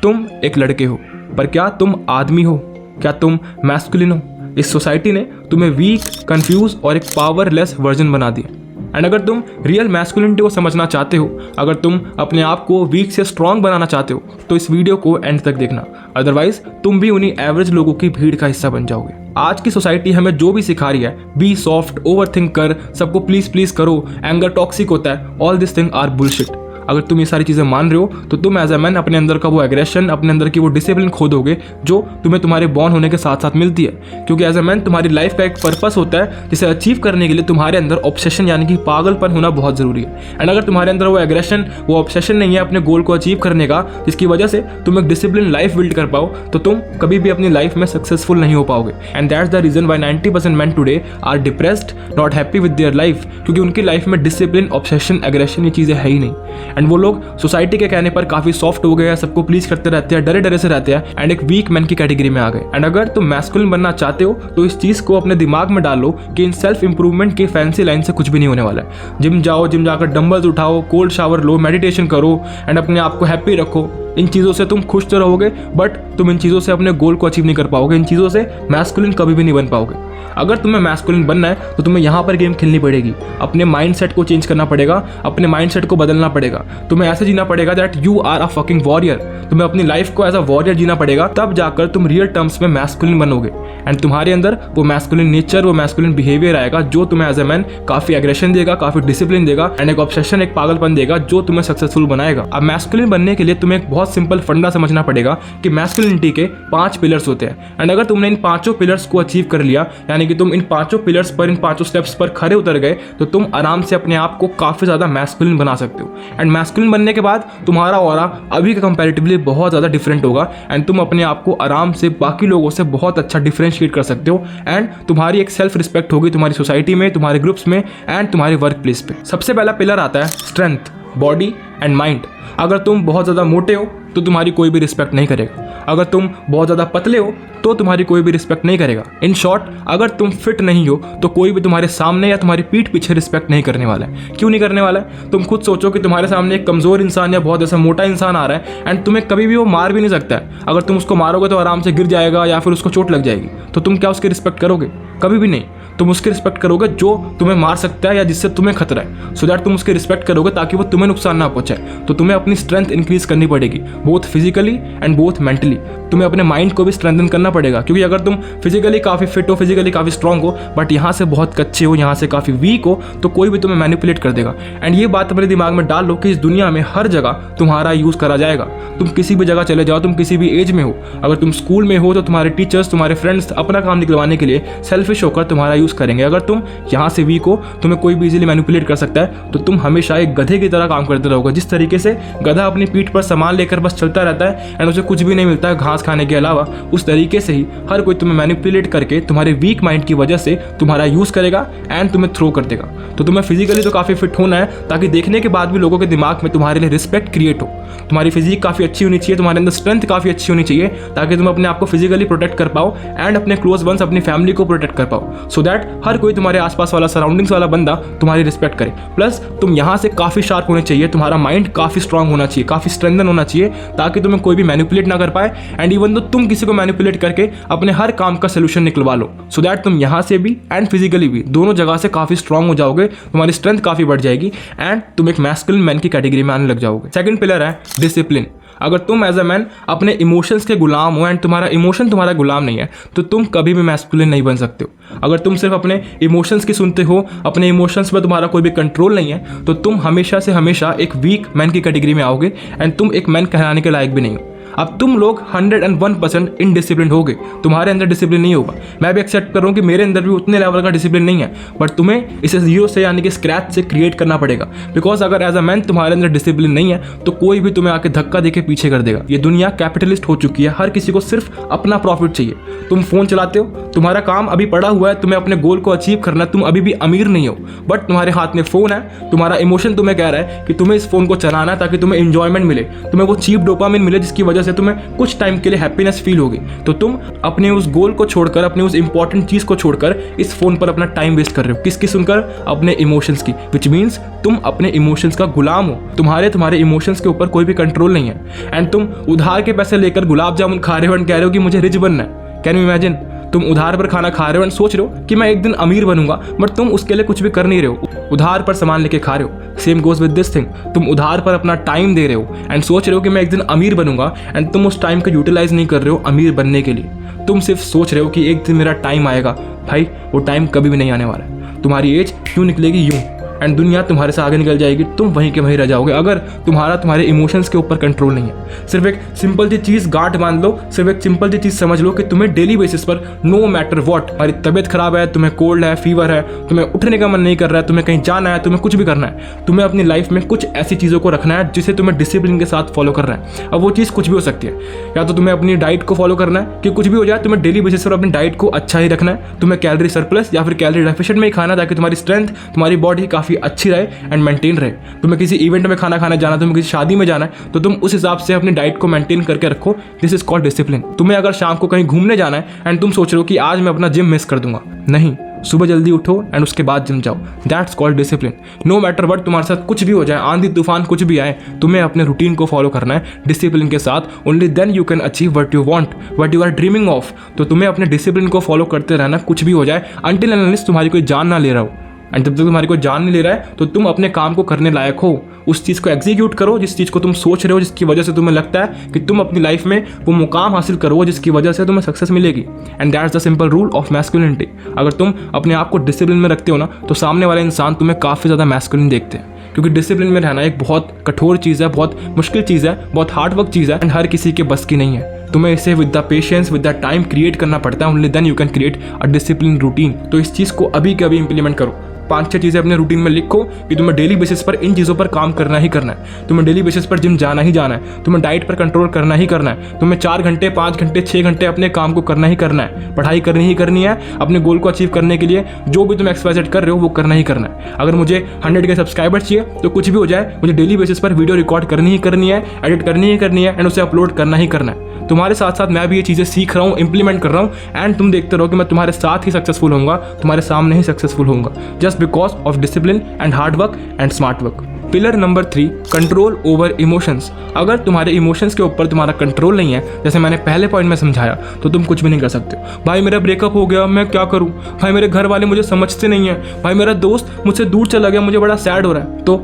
तुम एक लड़के हो, पर क्या तुम आदमी हो? क्या तुम मैस्कुलिन हो? इस सोसाइटी ने तुम्हें वीक, कंफ्यूज और एक पावरलेस वर्जन बना दिया। एंड अगर तुम रियल मैस्कुलिनिटी को समझना चाहते हो, अगर तुम अपने आप को वीक से स्ट्रांग बनाना चाहते हो, तो इस वीडियो को एंड तक देखना, अदरवाइज तुम भी उन्हीं एवरेज लोगों की भीड़ का हिस्सा बन जाओगे। आज की सोसाइटी हमें जो भी सिखा रही है, बी सॉफ्ट, ओवर थिंक कर, सबको प्लीज प्लीज करो, एंगर टॉक्सिक होता है, all this thing are bullshit. अगर तुम ये सारी चीज़ें मान रहे हो तो तुम एज अ मैन अपने अंदर का वो एग्रेशन, अपने अंदर की वो डिसिप्लिन खो दोगे जो तुम्हें तुम्हारे बॉर्न होने के साथ साथ मिलती है। क्योंकि एज अ मैन तुम्हारी लाइफ का एक पर्पस होता है जिसे अचीव करने के लिए तुम्हारे अंदर ऑब्सेशन यानी कि पागलपन होना बहुत ज़रूरी है। एंड अगर तुम्हारे अंदर वो एग्रेशन, वो ऑब्सेशन नहीं है अपने गोल को अचीव करने का, जिसकी वजह से तुम एक डिसिप्लिन लाइफ बिल्ड कर पाओ, तो तुम कभी भी अपनी लाइफ में सक्सेसफुल नहीं हो पाओगे। And that's the reason why 90% man today are depressed, not happy with their life, क्योंकि उनकी लाइफ में डिसिप्लिन, ऑब्सेशन, एग्रेशन ये चीज़ें है ही नहीं। एंड वो लोग सोसाइटी के कहने पर काफी सॉफ्ट हो गए हैं, सबको प्लीज करते रहते हैं, डरे डरे से रहते हैं एंड एक वीक मैन की कैटेगरी में आ गए। एंड अगर तुम मैस्कुलिन बनना चाहते हो तो इस चीज को अपने दिमाग में डालो कि इन सेल्फ इंप्रूवमेंट के फैंसी लाइन से कुछ भी नहीं होने वाला है। जिम जाओ, जिम जाकर डंबल्स उठाओ, कोल्ड शावर लो, मेडिटेशन करो एंड अपने आप को हैप्पी रखो। इन चीज़ों से तुम खुश तो रहोगे, बट तुम इन चीज़ों से अपने गोल को अचीव नहीं कर पाओगे। इन चीज़ों से मैस्कुलिन कभी भी नहीं बन पाओगे। अगर तुम्हें मैस्कुलिन बनना है तो तुम्हें यहाँ पर गेम खेलनी पड़ेगी, अपने माइंडसेट को चेंज करना पड़ेगा, अपने माइंडसेट को बदलना पड़ेगा। तुम्हें ऐसे जीना पड़ेगा that you are a fucking warrior. तुम्हें अपनी लाइफ को एज अ वॉरियर जीना पड़ेगा, तब जाकर तुम रियल टर्म्स में मैस्कुलिन बनोगे। एंड तुम्हारे अंदर वो मैस्कुलिन नेचर, वो मैस्कुलिन बिहेवियर आएगा जो तुम्हें एज ए मैन काफी एग्रेशन देगा, काफी डिसिप्लिन देगा एंड एक ऑब्सेशन, एक पागलपन देगा जो तुम्हें सक्सेसफुल बनाएगा। अब मैस्कुलिन बनने के लिए तुम्हें एक बहुत सिंपल फंडा समझना पड़ेगा कि मैस्कुलिनिटी के 5 पिलर्स होते हैं। एंड अगर तुमने इन 5 पिलर्स को अचीव कर लिया, यानी कि तुम इन 5 पिलर्स पर, इन 5 स्टेप्स पर खड़े उतर गए, तो तुम आराम से अपने आप को काफी ज्यादा मैस्कुलिन बना सकते हो। एंड मैस्कुलिन बनने के बाद तुम्हारा ऑरा अभी के कंपैरेटिवली बहुत ज्यादा डिफरेंट होगा एंड तुम अपने आप को आराम से बाकी लोगों से बहुत अच्छा डिफरेंशिएट कर सकते हो। एंड तुम्हारी एक सेल्फ रिस्पेक्ट होगी तुम्हारी सोसाइटी में, तुम्हारे ग्रुप्स में एंड तुम्हारे वर्क प्लेस पे। सबसे पहला पिलर आता है स्ट्रेंथ, बॉडी एंड माइंड। अगर तुम बहुत ज़्यादा मोटे हो तो तुम्हारी कोई भी रिस्पेक्ट नहीं करेगा। अगर तुम बहुत ज़्यादा पतले हो तो तुम्हारी कोई भी रिस्पेक्ट नहीं करेगा। इन शॉर्ट, अगर तुम फिट नहीं हो तो कोई भी तुम्हारे सामने या तुम्हारी पीठ पीछे रिस्पेक्ट नहीं करने वाला है। क्यों नहीं करने वाला है? तुम खुद सोचो कि तुम्हारे सामने एक कमज़ोर इंसान या बहुत ऐसा मोटा इंसान आ रहा है एंड तुम्हें कभी भी वो मार भी नहीं सकता है। अगर तुम उसको मारोगे तो आराम से गिर जाएगा या फिर उसको चोट लग जाएगी। तो तुम क्या उसकी रिस्पेक्ट करोगे? कभी भी नहीं। तुम उसकी रिस्पेक्ट करोगे जो तुम्हें मार सकता है या जिससे तुम्हें खतरा है, सो दैट तुम उसकी रिस्पेक्ट करोगे ताकि वो तुम्हें नुकसान ना पहुंचाए। तो तुम्हें अपनी स्ट्रेंथ इंक्रीज करनी पड़ेगी, both physically and both mentally. तुम्हें अपने माइंड को भी स्ट्रेंथन करना पड़ेगा, क्योंकि अगर तुम फिजिकली काफ़ी फिट हो, फिजिकली काफ़ी स्ट्रांग हो, बट यहाँ से बहुत कच्चे हो, यहाँ से काफ़ी वीक हो, तो कोई भी तुम्हें मैनिपुलेट कर देगा। एंड ये बात अपने दिमाग में डाल लो कि इस दुनिया में हर जगह तुम्हारा यूज़ करा जाएगा। तुम किसी भी जगह चले जाओ, तुम किसी भी एज में हो, अगर तुम स्कूल में हो तो तुम्हारे टीचर्स, तुम्हारे फ्रेंड्स अपना काम निकलवाने के लिए सेल्फिश होकर तुम्हारा यूज़ करेंगे। अगर तुम यहाँ से वीक हो, तुम्हें कोई भी इजीली मैनिपुलेट कर सकता है, तो तुम हमेशा एक गधे की तरह काम करते रहोगे। जिस तरीके से गधा अपनी पीठ पर सामान लेकर बस चलता रहता है एंड उसे कुछ भी नहीं मिलता है घास खाने के अलावा, उस तरीके से ही हर कोई तुम्हें मैनिपुलेट करके तुम्हारे वीक माइंड की वजह से तुम्हारा यूज़ करेगा एंड तुम्हें थ्रो कर देगा। तो तुम्हें फिजिकली तो काफ़ी फिट होना है ताकि देखने के बाद भी लोगों के दिमाग में तुम्हारे लिए रिस्पेक्ट क्रिएट हो। तुम्हारी फिजिक काफ़ी अच्छी होनी चाहिए, तुम्हारे अंदर स्ट्रेंथ काफ़ी अच्छी होनी चाहिए ताकि तुम अपने आप को फिजिकली प्रोटेक्ट कर पाओ एंड अपने क्लोज वंस, अपनी फैमिली को प्रोटेक्ट कर पाओ, सो दैट हर कोई तुम्हारे आसपास वाला, सराउंडिंग्स वाला बंदा तुम्हारी रिस्पेक्ट करे। प्लस तुम यहाँ से काफ़ी शार्प होने चाहिए, तुम्हारा माइंड काफ़ी स्ट्रांग होना चाहिए, काफ़ी स्ट्रेंथन होना चाहिए ताकि तुम्हें कोई भी मैनिपुलेट ना कर पाए एंड इवन तो तुम किसी को मैनिपुलेट करके अपने हर काम का सोल्यूशन निकलवा लो, सो दैट तुम यहाँ से भी एंड फिजिकली भी दोनों जगह से काफ़ी स्ट्रांग हो जाओगे, तुम्हारी स्ट्रेंथ काफ़ी बढ़ जाएगी एंड तुम एक मैस्कुलिन मैन की कैटेगरी में आने लग जाओगे। सेकंड पिलर है डिसिप्लिन। अगर तुम एज अ मैन अपने इमोशंस के गुलाम हो एंड तुम्हारा इमोशन तुम्हारा गुलाम नहीं है, तो तुम कभी भी मैस्कुलिन नहीं बन सकते हो। अगर तुम सिर्फ अपने इमोशंस की सुनते हो, अपने इमोशंस पर तुम्हारा कोई भी कंट्रोल नहीं है, तो तुम हमेशा से हमेशा एक वीक मैन की कैटेगरी में आओगे एंड तुम एक मैन कहलाने के लायक भी नहीं हो। अब तुम लोग 101% इनडिसिप्लिन होगे, तुम्हारे अंदर डिसिप्लिन नहीं होगा। मैं भी एक्सेप्ट कर रहा हूँ कि मेरे अंदर भी उतने लेवल का डिसिप्लिन नहीं है, बट तुम्हें इसे जीरो से यानी कि स्क्रैच से क्रिएट करना पड़ेगा। बिकॉज अगर एज अ मैन तुम्हारे अंदर डिसिप्लिन नहीं है तो कोई भी तुम्हें आके धक्का देके पीछे कर देगा। ये दुनिया कैपिटलिस्ट हो चुकी है, हर किसी को सिर्फ अपना प्रॉफिट चाहिए। तुम फोन चलाते हो, तुम्हारा काम अभी पड़ा हुआ है, तुम्हें अपने गोल को अचीव करना, तुम अभी भी अमीर नहीं हो, बट तुम्हारे हाथ में फोन है, तुम्हारा इमोशन तुम्हें कह रहा है कि तुम्हें इस फोन को चलाना है ताकि तुम्हें इंजॉयमेंट मिले, तुम्हें वो चीप डोपामिन मिले जिसकी वजह से तुम्हें कुछ टाइम के लिए हैप्पीनेस फील होगी, तो तुम अपने उस गोल को छोड़कर, अपने उस इंपॉर्टेंट चीज़ को छोड़कर इस फोन पर अपना टाइम वेस्ट कर रहे हो। किसकी सुनकर? अपने इमोशंस की, विच मीन्स तुम अपने इमोशंस का गुलाम हो। तुम्हारे इमोशंस के ऊपर कोई भी कंट्रोल नहीं है। एंड तुम उधार के पैसे लेकर गुलाब जामुन खा रहे हो एंड कह रहे हो कि मुझे रिच बनना है। Can you imagine? तुम उधार पर खाना खा रहे हो एंड सोच रहे हो कि मैं एक दिन अमीर बनूंगा, बट तुम उसके लिए कुछ भी कर नहीं रहे हो, उधार पर सामान लेके खा रहे हो। Same goes with this thing, तुम उधार पर अपना टाइम दे रहे हो एंड सोच रहे हो कि मैं एक दिन अमीर बनूंगा, एंड तुम उस टाइम को यूटिलाइज नहीं कर रहे हो अमीर बनने के लिए। तुम सिर्फ सोच रहे हो कि एक दिन मेरा टाइम आएगा। भाई वो टाइम कभी भी नहीं आने वाला है। तुम्हारी एज यूं निकलेगी यूं, एंड दुनिया तुम्हारे से आगे निकल जाएगी, तुम वहीं के वहीं रह जाओगे अगर तुम्हारे इमोशंस के ऊपर कंट्रोल नहीं है। सिर्फ एक सिंपल सी चीज़ गांठ बांध लो, सिर्फ एक सिंपल सी चीज़ समझ लो कि तुम्हें डेली बेसिस पर नो मैटर व्हाट, तुम्हारी तबीयत खराब है, तुम्हें कोल्ड है, फीवर है, तुम्हें उठने का मन नहीं कर रहा है, तुम्हें कहीं जाना है, तुम्हें कुछ भी करना है, तुम्हें अपनी लाइफ में कुछ ऐसी चीज़ों को रखना है जिसे तुम्हें डिसिप्लिन के साथ फॉलो करना है। अब वो चीज़ कुछ भी हो सकती है, या तो तुम्हें अपनी डाइट को फॉलो करना है कि कुछ भी हो जाए, तुम्हें डेली बेसिस पर अपनी डाइट को अच्छा ही रखना है, तुम्हें कैलोरी सरप्लस या फिर कैलोरी डेफिशिएंट में ही खाना, ताकि तुम्हारी स्ट्रेंथ, तुम्हारी बॉडी काफ़ी अच्छी रहे एंड मेंटेन रहे। तुम्हें किसी इवेंट में खाना खाने जाना, तुम्हें किसी शादी में जाना है, तो तुम उस हिसाब से अपनी डाइट को मेंटेन करके रखो। This is called discipline. तुम्हें अगर शाम को कहीं घूमने जाना है एंड तुम सोच रहे हो कि आज मैं अपना जिम मिस कर दूंगा, नहीं, सुबह जल्दी उठो एंड उसके बाद जिम जाओ। That's called discipline. No matter what तुम्हारे साथ कुछ भी हो जाए, आंधी तूफान कुछ भी आए, तुम्हें अपने रूटीन को फॉलो करना है डिसिप्लिन के साथ। Only then you can achieve what you want, what you are dreaming of. तो तुम्हें अपने डिसिप्लिन को फॉलो करते रहना, कुछ भी हो जाए, अनटिल एंड अनलेस तुम्हारी कोई जान ना ले रहा हो। एंड जब तक तुम्हारी कोई जान नहीं ले रहा है, तो तुम अपने काम को करने लायक हो। उस चीज़ को एग्जीक्यूट करो जिस चीज़ को तुम सोच रहे हो, जिसकी वजह से तुम्हें लगता है कि तुम अपनी लाइफ में वो मुकाम हासिल करो जिसकी वजह से तुम्हें सक्सेस मिलेगी। And that's the simple rule of masculinity. अगर तुम अपने आप को डिसिप्लिन में रखते हो ना, तो सामने वाले इंसान तुम्हें काफ़ी ज़्यादा मैस्कुलिन देखते हैं, क्योंकि डिसिप्लिन में रहना एक बहुत कठोर चीज़ है, बहुत मुश्किल चीज़ है, बहुत हार्ड वर्क चीज़ है, एंड हर किसी के बस की नहीं है। तुम्हें इसे with the patience, with the time create करना पड़ता है। Only then you can create a discipline routine. तो इस चीज़ को अभी के अभी इंप्लीमेंट करो। 5-6 चीज़ें अपने रूटीन में लिखो कि तुम्हें डेली बेसिस पर इन चीज़ों पर काम करना ही करना है। तुम्हें डेली बेसिस पर जिम जाना ही जाना है, तुम्हें डाइट पर कंट्रोल करना ही करना है, तुम्हें 4 घंटे 5 घंटे 6 घंटे अपने काम को करना ही करना है, पढ़ाई करनी ही करनी है। अपने गोल को अचीव करने के लिए जो भी तुम एक्सरसाइज कर रहे हो वो करना ही करना है। अगर मुझे 100 के सब्सक्राइबर्स चाहिए तो कुछ भी हो जाए, मुझे डेली बेसिस पर वीडियो रिकॉर्ड करनी ही करनी है, एडिट करनी ही करनी है, एंड उसे अपलोड करना ही करना है। तुम्हारे साथ साथ मैं भी ये चीज़ें सीख रहा हूँ, इंप्लीमेंट कर रहा हूँ, एंड तुम देखते रहो कि मैं तुम्हारे साथ ही सक्सेसफुल होऊंगा, तुम्हारे सामने ही सक्सेसफुल होऊंगा, just because of discipline and hard work and smart work. Pillar number 3, control over emotions. अगर तुम्हारे इमोशंस के ऊपर तुम्हारा कंट्रोल नहीं है, जैसे मैंने पहले पॉइंट में समझाया, तो तुम कुछ भी नहीं कर सकते। भाई मेरा ब्रेकअप हो गया, मैं क्या करूं? भाई मेरे घर वाले मुझे समझते नहीं है, भाई मेरा दोस्त मुझसे दूर चला गया, मुझे बड़ा सैड हो रहा है। तो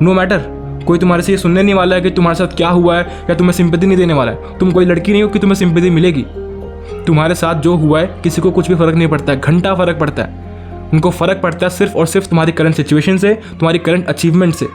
नो मैटर, कोई तुम्हारे से ये सुनने नहीं वाला है कि तुम्हारे साथ क्या हुआ है, या तुम्हें सिंपैथी नहीं देने वाला है। तुम कोई लड़की नहीं हो कि तुम्हें सिंपैथी मिलेगी। तुम्हारे साथ जो हुआ है किसी को कुछ भी फर्क नहीं पड़ता है, घंटा फर्क पड़ता है। उनको फर्क पड़ता है सिर्फ और सिर्फ तुम्हारी करंट सिचुएशन से, तुम्हारी करंट अचीवमेंट से।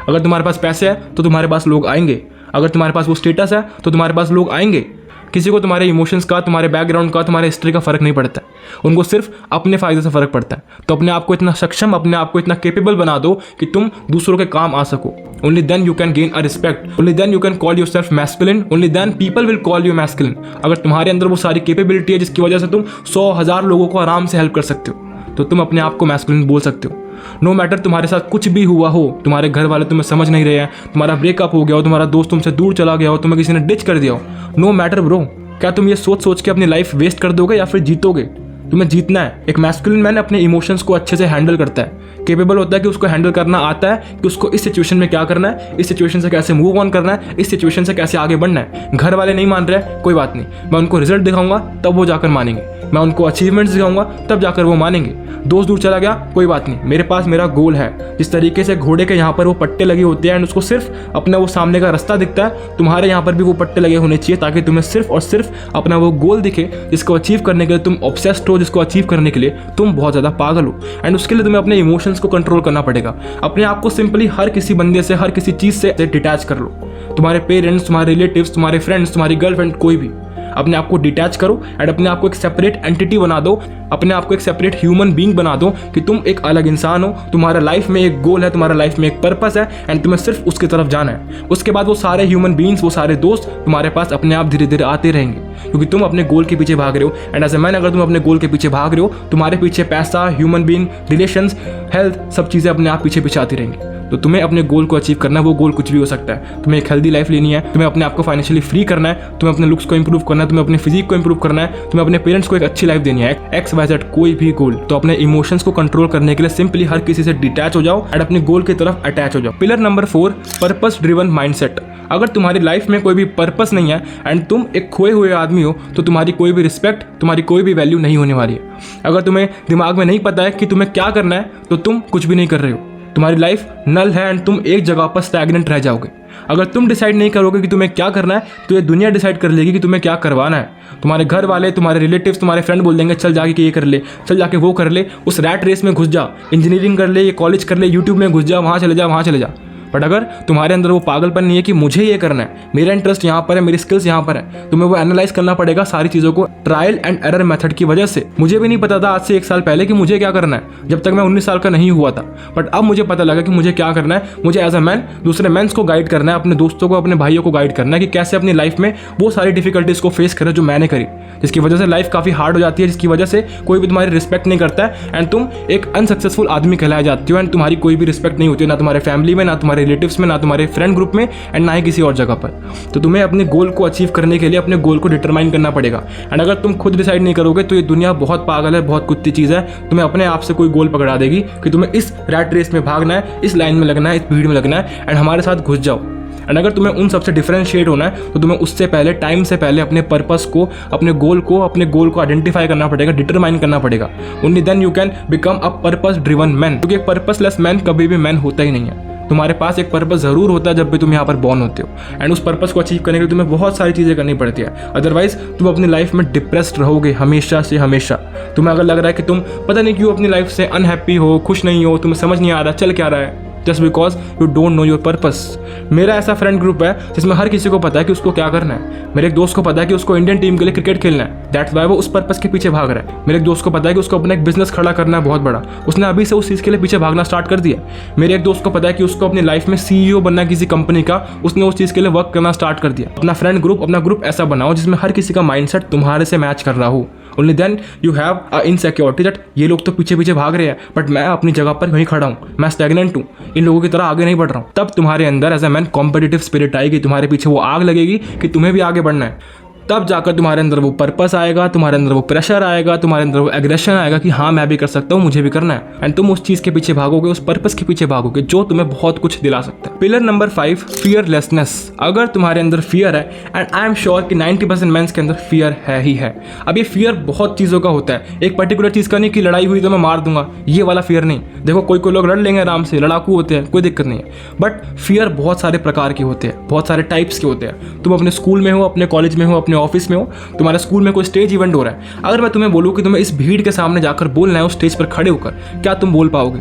अगर तुम्हारे पास पैसे है तो तुम्हारे पास लोग आएंगे, अगर तुम्हारे पास वो स्टेटस है तो तुम्हारे पास लोग आएंगे। किसी को तुम्हारे इमोशंस का, तुम्हारे बैकग्राउंड का, तुम्हारे हिस्ट्री का फर्क नहीं पड़ता है, उनको सिर्फ अपने फायदे से फर्क पड़ता है। तो अपने आप को इतना सक्षम, अपने आप को इतना कैपेबल बना दो कि तुम दूसरों के काम आ सको। Only then you can gain a respect, only then you can call yourself masculine, only then people will call you masculine. अगर तुम्हारे अंदर वो सारी कैपेबिलिटी है जिसकी वजह से तुम 100,000 लोगों को आराम से हेल्प कर सकते हो, तो तुम अपने आप को मैस्कुलिन बोल सकते हो। नो मैटर तुम्हारे साथ कुछ भी हुआ हो, तुम्हारे घर वाले तुम्हें समझ नहीं रहे हैं, तुम्हारा ब्रेकअप हो गया हो, तुम्हारा दोस्त तुमसे दूर चला गया हो, तुम्हें किसी ने डिच कर दिया हो, नो मैटर ब्रो। क्या तुम ये सोच सोच के अपनी लाइफ वेस्ट कर दोगे या फिर जीतोगे? तुम्हें जीतना है। एक मैस्कुलिन मैन अपने इमोशंस को अच्छे से हैंडल करता है, केपेबल होता है कि उसको हैंडल करना आता है कि उसको इस सिचुएशन में क्या करना है, इस सिचुएशन से कैसे मूव ऑन करना है, इस सिचुएशन से कैसे आगे बढ़ना है। घर वाले नहीं मान रहे, कोई बात नहीं, मैं उनको रिजल्ट दिखाऊंगा तब वो जाकर मानेंगे, मैं उनको अचीवमेंट्स दिखाऊंगा तब जाकर वो मानेंगे। दोस्त दूर चला गया, कोई बात नहीं, मेरे पास मेरा गोल है। जिस तरीके से घोड़े के यहाँ पर वो पट्टे लगे होते हैं एंड उसको सिर्फ अपना वो सामने का रास्ता दिखता है, तुम्हारे यहाँ पर भी वो पट्टे लगे होने चाहिए ताकि तुम्हें सिर्फ और सिर्फ अपना वो गोल दिखे जिसको अचीव करने के लिए तुम ऑब्सेस्ड हो, जिसको अचीव करने के लिए तुम बहुत ज़्यादा पागल हो। एंड उसके लिए तुम्हें अपने इमोशंस को कंट्रोल करना पड़ेगा। अपने आप को सिंपली हर किसी बंदे से, हर किसी चीज़ से डिटैच कर लो। तुम्हारे पेरेंट्स, तुम्हारे रिलेटिव्स, तुम्हारे फ्रेंड्स, तुम्हारी गर्लफ्रेंड, कोई भी, अपने आप को डिटैच करो एंड अपने आप को एक सेपरेट एंटिटी बना दो, अपने आप को एक सेपरेट ह्यूमन बीइंग बना दो कि तुम एक अलग इंसान हो। तुम्हारा लाइफ में एक गोल है, तुम्हारा लाइफ में एक पर्पस है एंड तुम्हें सिर्फ उसकी तरफ जाना है। उसके बाद वो सारे ह्यूमन बीइंग्स, वो सारे दोस्त तुम्हारे पास अपने आप धीरे धीरे आते रहेंगे, क्योंकि तुम अपने गोल के पीछे भाग रहे हो। एंड एज ए मैन, अगर तुम अपने गोल के पीछे भाग रहे हो, तुम्हारे पीछे पैसा, ह्यूमन बीइंग, रिलेशंस, हेल्थ, सब चीज़ें अपने आप पीछे पीछे आती रहेंगी। तो तुम्हें अपने गोल को अचीव करना है। वो गोल कुछ भी हो सकता है। तुम्हें एक हेल्दी लाइफ लेनी है, तुम्हें अपने आप को फाइनेंशियली फ्री करना है, तुम्हें अपने लुक्स को इंप्रूव करना है, तुम्हें अपने फिजिक को इंप्रूव करना है, तुम्हें अपने पेरेंट्स को एक अच्छी लाइफ देनी है, XYZ कोई भी गोल। तो अपने इमोशंस को कंट्रोल करने के लिए सिंपली हर किसी से डिटैच हो जाओ एंड अपने गोल की तरफ अटैच हो जाओ। Pillar number 4, purpose driven mindset. अगर तुम्हारी लाइफ में कोई भी पर्पस नहीं है एंड तुम एक खोए हुए आदमी हो तो तुम्हारी कोई भी रिस्पेक्ट, तुम्हारी कोई भी वैल्यू नहीं होने वाली है। अगर तुम्हें दिमाग में नहीं पता है कि तुम्हें क्या करना है तो तुम कुछ भी नहीं कर रहे हो। तुम्हारी लाइफ नल है एंड तुम एक जगह पर स्टैग्नेंट रह जाओगे। अगर तुम डिसाइड नहीं करोगे कि तुम्हें क्या करना है तो ये दुनिया डिसाइड कर लेगी कि तुम्हें क्या करवाना है। तुम्हारे घर वाले, तुम्हारे रिलेटिव्स, तुम्हारे फ्रेंड बोल देंगे चल जाके ये कर ले, चल जाके वो कर ले, उस रैट रेस में घुस जा, इंजीनियरिंग कर ले, ये कॉलेज कर ले, यूट्यूब में घुस जा, वहाँ चले जा, वहाँ चले जा। बट अगर तुम्हारे अंदर वो पागलपन नहीं है कि मुझे ये करना है, मेरा इंटरेस्ट यहाँ पर है, मेरी स्किल्स यहाँ पर है, तुम्हें वो एनालाइज करना पड़ेगा सारी चीज़ों को ट्रायल एंड एरर मेथड की वजह से। मुझे भी नहीं पता था आज से 1 साल पहले कि मुझे क्या करना है, जब तक मैं 19 साल का नहीं हुआ था। बट अब मुझे पता लगा कि मुझे क्या करना है। मुझे एज अ मैन दूसरे मैंस को गाइड करना है, अपने दोस्तों को, अपने भाइयों को गाइड करना है कि कैसे अपनी लाइफ में वो सारी डिफिकल्टीज को फेस करें जो मैंने करी, जिसकी वजह से लाइफ काफ़ी हार्ड हो जाती है, जिसकी वजह से कोई भी तुम्हारी रिस्पेक्ट नहीं करता है एंड तुम एक अनसक्सेसफुल आदमी कहलाए जाती हो एंड तुम्हारी कोई भी रिस्पेक्ट नहीं होती है, ना तुम्हारे फैमिली में, ना तुम्हारे रिलेटिव्स में, ना तुम्हारे फ्रेंड ग्रुप में एंड ना ही किसी और जगह पर। तो तुम्हें अपने गोल को अचीव करने के लिए अपने गोल को डिटरमाइन करना पड़ेगा एंड अगर तुम खुद डिसाइड नहीं करोगे तो ये दुनिया बहुत पागल है, बहुत कुत्ती चीज़ है। तुम्हें अपने आप से कोई गोल पकड़ा देगी कि तुम्हें इस रैट रेस में भागना है, इस लाइन में लगना है, इस भीड़ में लगना है एंड हमारे साथ घुस जाओ। एंड अगर तुम्हें उन सबसे डिफरेंशिएट होना है तो तुम्हें उससे पहले, टाइम से पहले अपने पर्पस को, अपने गोल को आइडेंटिफाई करना पड़ेगा, डिटरमाइन करना पड़ेगा। Only then you can become a purpose driven man. क्योंकि पर्पसलेस मैन कभी भी मैन होता ही नहीं है। तुम्हारे पास एक पर्पस ज़रूर होता है जब भी तुम यहाँ पर बॉर्न होते हो एंड उस पर्पस को अचीव करने के लिए तुम्हें बहुत सारी चीज़ें करनी पड़ती है। अदरवाइज तुम अपनी लाइफ में डिप्रेस्ड रहोगे हमेशा से हमेशा। तुम्हें अगर लग रहा है कि तुम पता नहीं क्यों अपनी लाइफ से अनहैप्पी हो, खुश नहीं हो, तुम्हें समझ नहीं आ रहा चल क्या रहा है, just because you don't know your purpose. मेरा ऐसा फ्रेंड ग्रुप है जिसमें हर किसी को पता है कि उसको क्या करना है। मेरे एक दोस्त को पता है कि उसको इंडियन टीम के लिए क्रिकेट खेलना है, दैट्स वाई वो उस पर्पस के पीछे भाग रहा है। मेरे एक दोस्त को पता है कि उसको अपना एक बिजनेस खड़ा करना है बहुत बड़ा, उसने अभी से उस चीज़ के लिए पीछे भागना स्टार्ट कर दिया। मेरे एक दोस्त को पता है कि उसको अपनी लाइफ में CEO बनना है किसी कंपनी का, उसने उस चीज़ के लिए वर्क करना स्टार्ट कर दिया। अपना फ्रेंड ग्रुप, अपना ग्रुप ऐसा बनाओ जिसमें हर किसी का माइंडसेट तुम्हारे से मैच कर रहा हो। Only then you have a insecurity that ये लोग तो पीछे पीछे भाग रहे हैं बट मैं अपनी जगह पर वहीं खड़ा हूँ, मैं स्टैग्नेंट हूँ, इन लोगों की तरह आगे नहीं बढ़ रहा हूँ। तब तुम्हारे अंदर as a man competitive spirit आएगी, तुम्हारे पीछे वो आग लगेगी कि तुम्हें भी आगे बढ़ना है। तब जाकर तुम्हारे अंदर वो पर्पस आएगा, तुम्हारे अंदर वो प्रेशर आएगा, तुम्हारे अंदर वो एग्रेशन आएगा कि हाँ मैं भी कर सकता हूँ, मुझे भी करना है एंड तुम उस चीज़ के पीछे भागोगे, उस पर्पस के पीछे भागोगे जो तुम्हें बहुत कुछ दिला सकता है। Pillar number 5, fearlessness. अगर तुम्हारे अंदर फियर है एंड आई एम श्योर कि 90% मेंस के अंदर फियर है ही है। अब ये फियर बहुत चीज़ों का होता है, एक पर्टिकुलर चीज़ का नहीं कि लड़ाई हुई तो मैं मार दूंगा, ये वाला फियर नहीं। देखो कोई लोग लड़ लेंगे आराम से, लड़ाकू होते हैं, कोई दिक्कत नहीं है। बट फियर बहुत सारे प्रकार के होते हैं, बहुत सारे टाइप्स के होते हैं। तुम अपने स्कूल में हो, अपने कॉलेज में हो, अपने ऑफिस में हो, तुम्हारे स्कूल में कोई स्टेज इवेंट हो रहा है, अगर मैं तुम्हें बोलूँ कि तुम्हें इस भीड़ के सामने जाकर बोलना है उस स्टेज पर खड़े होकर, क्या तुम बोल पाओगे?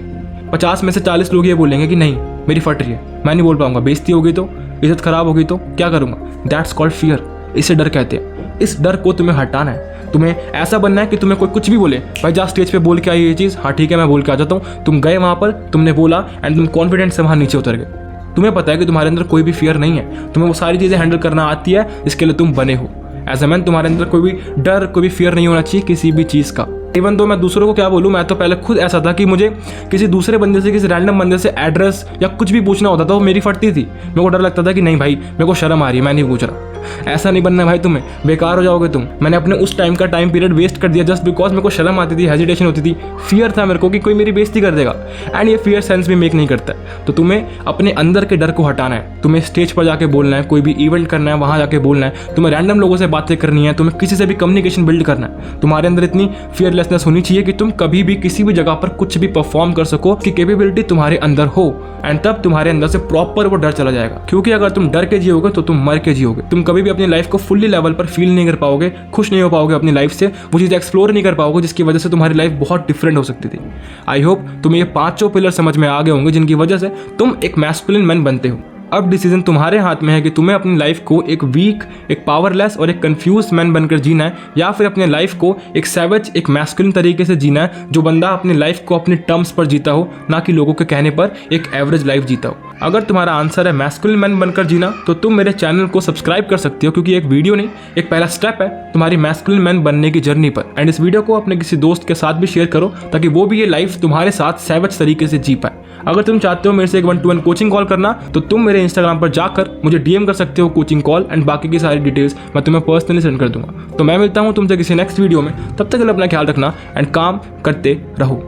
50 में से 40 लोग ये बोलेंगे कि नहीं मेरी फट रही है, मैं नहीं बोल पाऊंगा, बेइज्जती होगी तो, इज्जत खराब होगी तो क्या करूंगा। दैट्स कॉल्ड फियर, इसे डर कहते हैं। इस डर को तुम्हें हटाना है। तुम्हें ऐसा बनना है कि तुम्हें कोई कुछ भी बोले, भाई जा स्टेज पे बोल के आई ये चीज़, हाँ ठीक है मैं बोल के आ जाता हूँ। तुम गए वहाँ पर, तुमने बोला एंड तुम कॉन्फिडेंस से वहाँ नीचे उतर गए। तुम्हें पता है कि तुम्हारे अंदर कोई भी फियर नहीं है, तुम्हें वो सारी चीज़ें हैंडल करना आती है, इसके लिए तुम बने हो। एज अ मैन तुम्हारे अंदर कोई भी डर, कोई भी फियर नहीं होना चाहिए किसी भी चीज़ का। इवन तो मैं दूसरों को क्या बोलूँ, मैं तो पहले खुद ऐसा था कि मुझे किसी दूसरे बंदे से, किसी रैंडम बंदे से एड्रेस या कुछ भी पूछना होता था, वो मेरी फटती थी। मेरे को डर लगता था कि नहीं भाई मेरे को शर्म आ रही है, मैं नहीं पूछ रहा। ऐसा नहीं बनना भाई, तुम्हें बेकार हो जाओगे तुम। मैंने अपने उस टाइम का टाइम पीरियड वेस्ट कर दिया जस्ट बिकॉज मेरे को शर्म आती थी, हेजिटेशन होती थी, फियर था मेरे को कि कोई मेरी बेइज्जती कर देगा एंड ये फियर सेंस भी मेक नहीं करता है। तो तुम्हें अपने अंदर के डर को हटाना है, तुम्हें स्टेज पर जाके बोलना है, कोई भी इवेंट करना है वहाँ जाके बोलना है, तुम्हें रैंडम लोगों से बातें करनी है, तुम्हें किसी से भी कम्युनिकेशन बिल्ड करना है। तुम्हारे अंदर इतनी फियरलेसनेस होनी चाहिए कि तुम कभी भी किसी भी जगह पर कुछ भी परफॉर्म कर सको, कि कैपेबिलिटी तुम्हारे अंदर हो एंड तब तुम्हारे अंदर से प्रॉपर वो डर चला जाएगा। क्योंकि अगर तुम डर के जियोगे तो तुम मर के जियोगे। तुम कभी भी अपनी लाइफ को फुल्ली लेवल पर फील नहीं कर पाओगे, खुश नहीं हो पाओगे अपनी लाइफ से, वो चीज़ एक्सप्लोर नहीं कर पाओगे, जिसकी वजह से तुम्हारी लाइफ बहुत डिफरेंट हो सकती थी। आई होप तुम्हें ये 5 पिलर समझ में आ गए होंगे जिनकी वजह से तुम एक मैस्कुलिन मैन बनते हो। अब डिसीजन तुम्हारे हाथ में है कि तुम्हें अपनी लाइफ को एक वीक, एक पावरलेस और एक कंफ्यूज मैन बनकर जीना है, या फिर अपने लाइफ को एक सैवेज, एक मैस्कुलिन तरीके से जीना है, जो बंदा अपनी लाइफ को अपनी टर्म्स पर जीता हो, ना कि लोगों के कहने पर एक एवरेज लाइफ जीता हो। अगर तुम्हारा आंसर है मैस्कुलिन मैन बनकर जीना, तो तुम मेरे चैनल को सब्सक्राइब कर सकते हो, क्योंकि एक वीडियो नहीं, एक पहला स्टेप है तुम्हारी मैस्कुलिन मैन बनने की जर्नी पर। एंड इस वीडियो को अपने किसी दोस्त के साथ भी शेयर करो, ताकि वो भी ये लाइफ तुम्हारे साथ सैवज तरीके से जी पाए। अगर तुम चाहते हो मेरे से एक 1-to-1 कोचिंग कॉल करना, तो तुम मेरे इंस्टाग्राम पर जाकर मुझे DM कर सकते हो कोचिंग कॉल, एंड बाकी की सारी डिटेल्स मैं तुम्हें पर्सनली सेंड कर दूंगा। तो मैं मिलता हूँ तुमसे किसी नेक्स्ट वीडियो में, तब तक के लिए अपना ख्याल रखना एंड काम करते रहो।